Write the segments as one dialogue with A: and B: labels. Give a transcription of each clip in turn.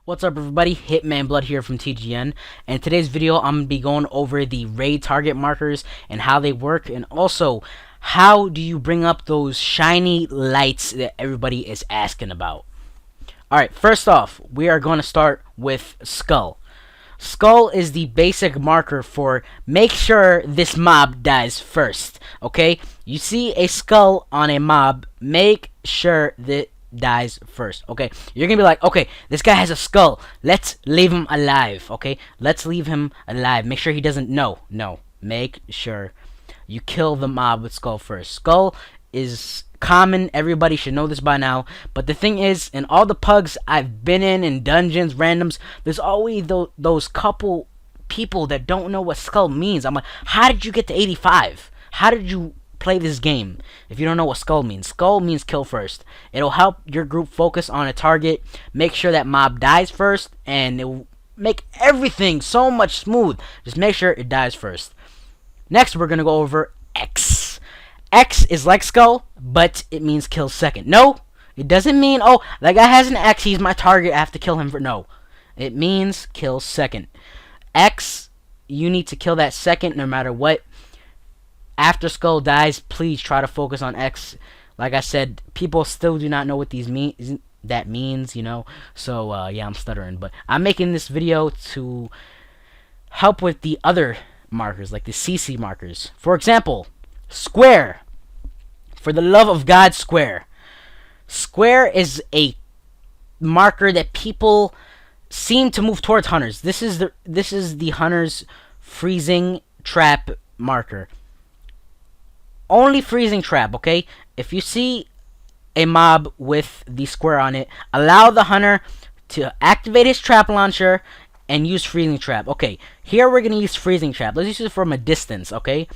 A: What's up, everybody? Hitmanblood here from TGN, and today's video I'm going to be going over the raid target markers and how they work, and also how do you bring up those shiny lights that everybody is asking about. Alright, first off, we are going to start with Skull. Skull is the basic marker for make sure this mob dies first, okay? You see a skull on a mob, make sure that dies first. Okay, you're gonna be like, okay, this guy has a skull, let's leave him alive. Okay, let's leave him alive, make sure he doesn't know. No, make sure you kill the mob with skull first. Skull is common, everybody should know this by now, but the thing is, in all the pugs I've been in dungeons, randoms, there's always those couple people that don't know what skull means. I'm like, how did you get to 85? How did you play this game if you don't know what skull means? Skull means kill first. It'll help your group focus on a target, make sure that mob dies first, and it will make everything so much smooth. Just make sure it dies first. Next, we're gonna go over X. X is like skull, but it means kill second. No, it doesn't mean, oh, that guy has an X, he's my target, I have to kill him for. No, it means kill second. X, you need to kill that second no matter what. After skull dies, please try to focus on X. Like I said, people still do not know what these means, you know. So yeah, I'm stuttering, but I'm making this video to help with the other markers, like the CC markers. For example, square. For the love of God, square. Square is a marker that people seem to move towards hunters. This is the hunter's freezing trap marker. Only freezing trap, okay? If you see a mob with the square on it, allow the hunter to activate his trap launcher and use freezing trap. Okay, here we're gonna use freezing trap. Let's use it from a distance, okay?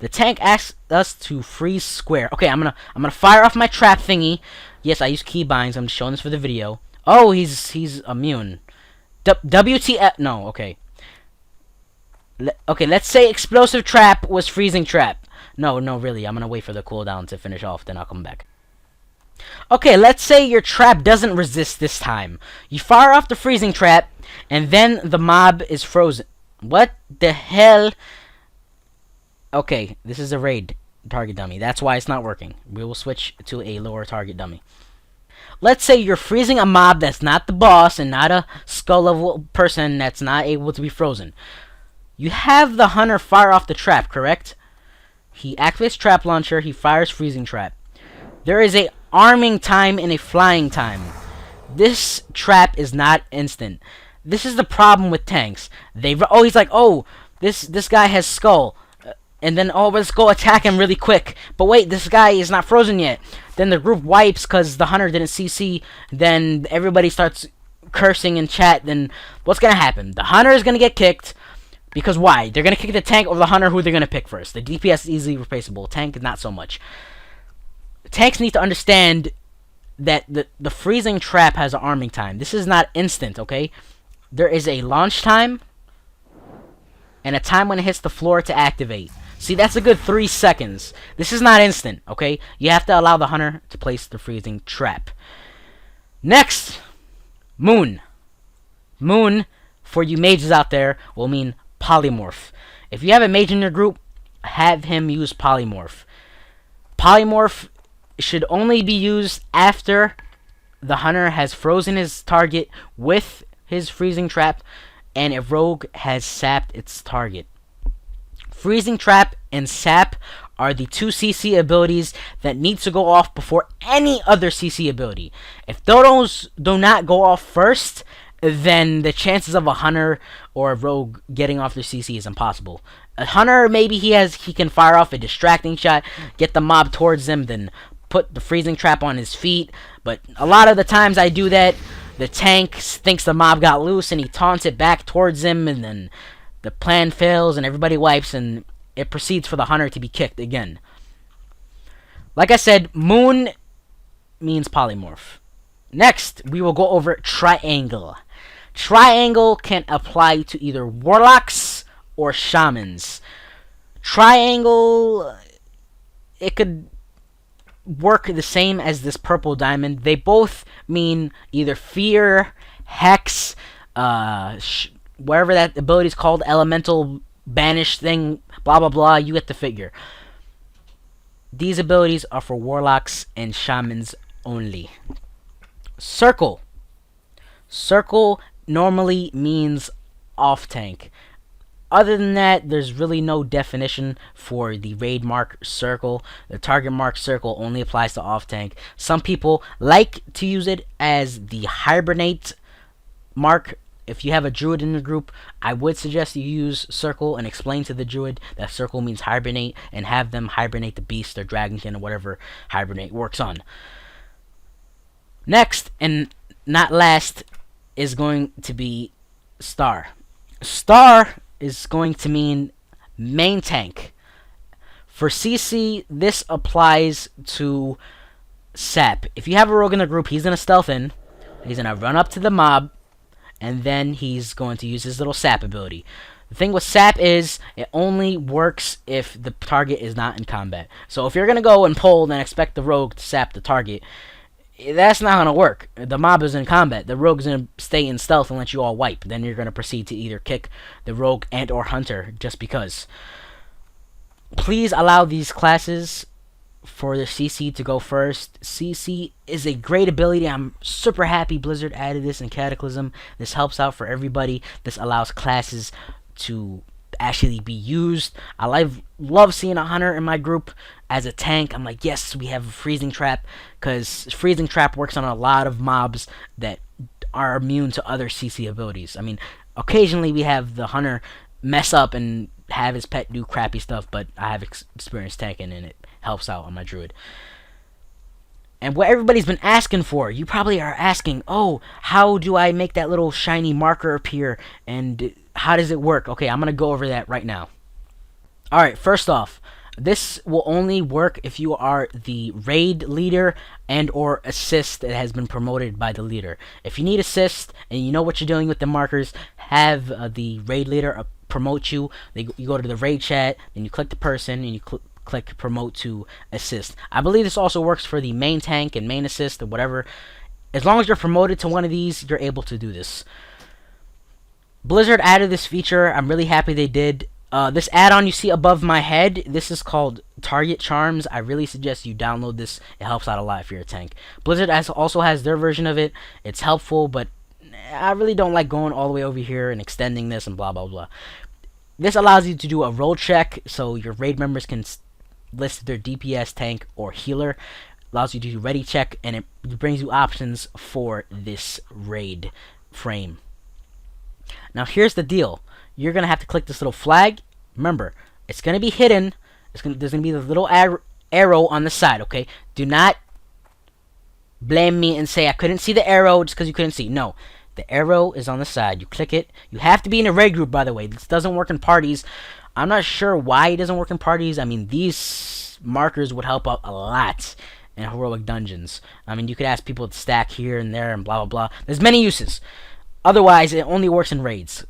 A: The tank asks us to freeze square. Okay, I'm gonna fire off my trap thingy. Yes, I use keybinds. I'm just showing this for the video. Oh, he's immune. WTF? No, okay. Okay, let's say explosive trap was freezing trap. No, really, I'm gonna wait for the cooldown to finish off, then I'll come back. Okay, let's say your trap doesn't resist this time. You fire off the freezing trap, and then the mob is frozen. What the hell? Okay, this is a raid target dummy. That's why it's not working. We will switch to a lower target dummy. Let's say you're freezing a mob that's not the boss and not a skull level person that's not able to be frozen. You have the hunter fire off the trap, correct? He activates trap launcher, he fires freezing trap. There is a arming time and a flying time. This trap is not instant. This is the problem with tanks. He's like, oh, this guy has skull. And then, oh, let's go attack him really quick. But wait, this guy is not frozen yet. Then the group wipes because the hunter didn't CC. Then everybody starts cursing in chat. Then what's going to happen? The hunter is going to get kicked. Because why? They're going to kick the tank over the hunter. Who they're going to pick first? The DPS is easily replaceable. Tank, not so much. Tanks need to understand that the freezing trap has an arming time. This is not instant, okay? There is a launch time and a time when it hits the floor to activate. See, that's a good 3 seconds. This is not instant, okay? You have to allow the hunter to place the freezing trap. Next, Moon. Moon, for you mages out there, will mean polymorph. If you have a mage in your group, have him use polymorph. Polymorph should only be used after the hunter has frozen his target with his freezing trap and a rogue has sapped its target. Freezing trap and sap are the two CC abilities that need to go off before any other CC ability. If those do not go off first, then the chances of a hunter or a rogue getting off their CC is impossible. A hunter, maybe he can fire off a distracting shot, get the mob towards him, then put the freezing trap on his feet. But a lot of the times I do that, the tank thinks the mob got loose and he taunts it back towards him, and then the plan fails and everybody wipes and it proceeds for the hunter to be kicked again. Like I said, Moon means polymorph. Next, we will go over triangle. Triangle can apply to either warlocks or shamans. Triangle, it could work the same as this purple diamond. They both mean either fear, hex, whatever that ability is called, elemental, banish thing, blah blah blah. You get the figure. These abilities are for warlocks and shamans only. Circle. Circle normally means off tank. Other than that, there's really no definition for the raid mark circle. The target mark circle only applies to off tank. Some people like to use it as the hibernate mark. If you have a druid in the group, I would suggest you use circle and explain to the druid that circle means hibernate, and have them hibernate the beast or dragonkin or whatever hibernate works on. Next, and not last, is going to be star. Star is going to mean main tank. For CC, this applies to sap. If you have a rogue in the group, he's going to stealth in, he's going to run up to the mob, and then he's going to use his little sap ability. The thing with sap is it only works if the target is not in combat. So if you're going to go and pull and expect the rogue to sap the target, that's not going to work. The mob is in combat. The rogue's going to stay in stealth and let you all wipe. Then you're going to proceed to either kick the rogue and or hunter just because. Please allow these classes for the CC to go first. CC is a great ability. I'm super happy Blizzard added this in Cataclysm. This helps out for everybody. This allows classes to actually be used. I love seeing a hunter in my group as a tank. I'm like, yes, we have a freezing trap, because freezing trap works on a lot of mobs that are immune to other CC abilities. I mean, occasionally we have the hunter mess up and have his pet do crappy stuff, but I have experience tanking and it helps out on my druid. And what everybody's been asking for, you probably are asking, oh, how do I make that little shiny marker appear, and how does it work? Okay, I'm going to go over that right now. Alright, first off, this will only work if you are the raid leader and or assist that has been promoted by the leader. If you need assist and you know what you're doing with the markers, have the raid leader promote you. You go to the raid chat, then you click the person, and you click promote to assist. I believe this also works for the main tank and main assist or whatever. As long as you're promoted to one of these, you're able to do this. Blizzard added this feature. I'm really happy they did. This add-on you see above my head, this is called Target Charms. I really suggest you download this. It helps out a lot if you're a tank. Blizzard also has their version of it. It's helpful, but I really don't like going all the way over here and extending this and blah blah blah. This allows you to do a role check, so your raid members can list their DPS, tank, or healer. Allows you to do ready check, and it brings you options for this raid frame. Now here's the deal. You're going to have to click this little flag. Remember, it's going to be hidden. There's going to be the little arrow on the side, okay? Do not blame me and say I couldn't see the arrow just because you couldn't see. No, the arrow is on the side. You click it. You have to be in a raid group, by the way. This doesn't work in parties. I'm not sure why it doesn't work in parties. I mean, these markers would help out a lot in heroic dungeons. I mean, you could ask people to stack here and there and blah, blah, blah. There's many uses. Otherwise, it only works in raids.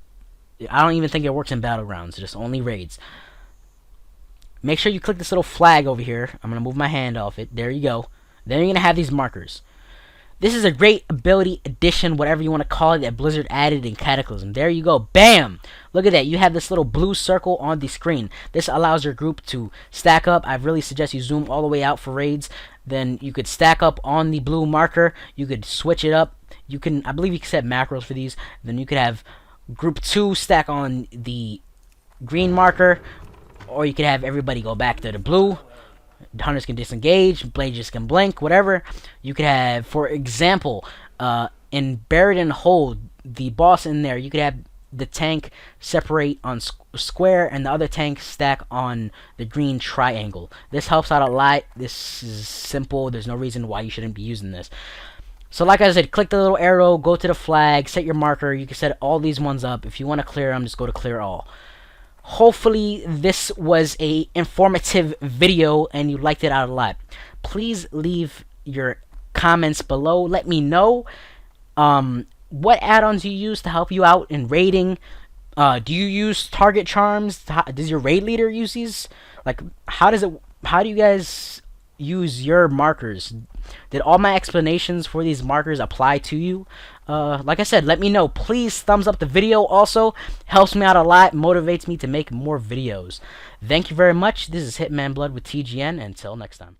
A: I don't even think it works in battlegrounds. Just only raids. Make sure you click this little flag over here. I'm going to move my hand off it. There you go. Then you're going to have these markers. This is a great ability addition, whatever you want to call it, that Blizzard added in Cataclysm. There you go. Bam! Look at that. You have this little blue circle on the screen. This allows your group to stack up. I really suggest you zoom all the way out for raids. Then you could stack up on the blue marker. You could switch it up. You can, I believe you can set macros for these. Then you could have Group 2 stack on the green marker, or you could have everybody go back to the blue. The hunters can disengage, blages can blink, whatever. You could have, for example, in Buried and Hold, the boss in there, you could have the tank separate on square and the other tank stack on the green triangle. This helps out a lot. This is simple. There's no reason why you shouldn't be using this. So like I said, click the little arrow, go to the flag, set your marker. You can set all these ones up. If you want to clear them, just go to clear all. Hopefully this was a informative video and you liked it out a lot. Please leave your comments below. Let me know what add-ons you use to help you out in raiding. Do you use Target Charms? Does your raid leader use these? Like, how do you guys use your markers? Did all my explanations for these markers apply to you? like I said, let me know. Please thumbs up the video. Also helps me out a lot, motivates me to make more videos. Thank you very much. This is Hitmanblood with TGN. Until next time.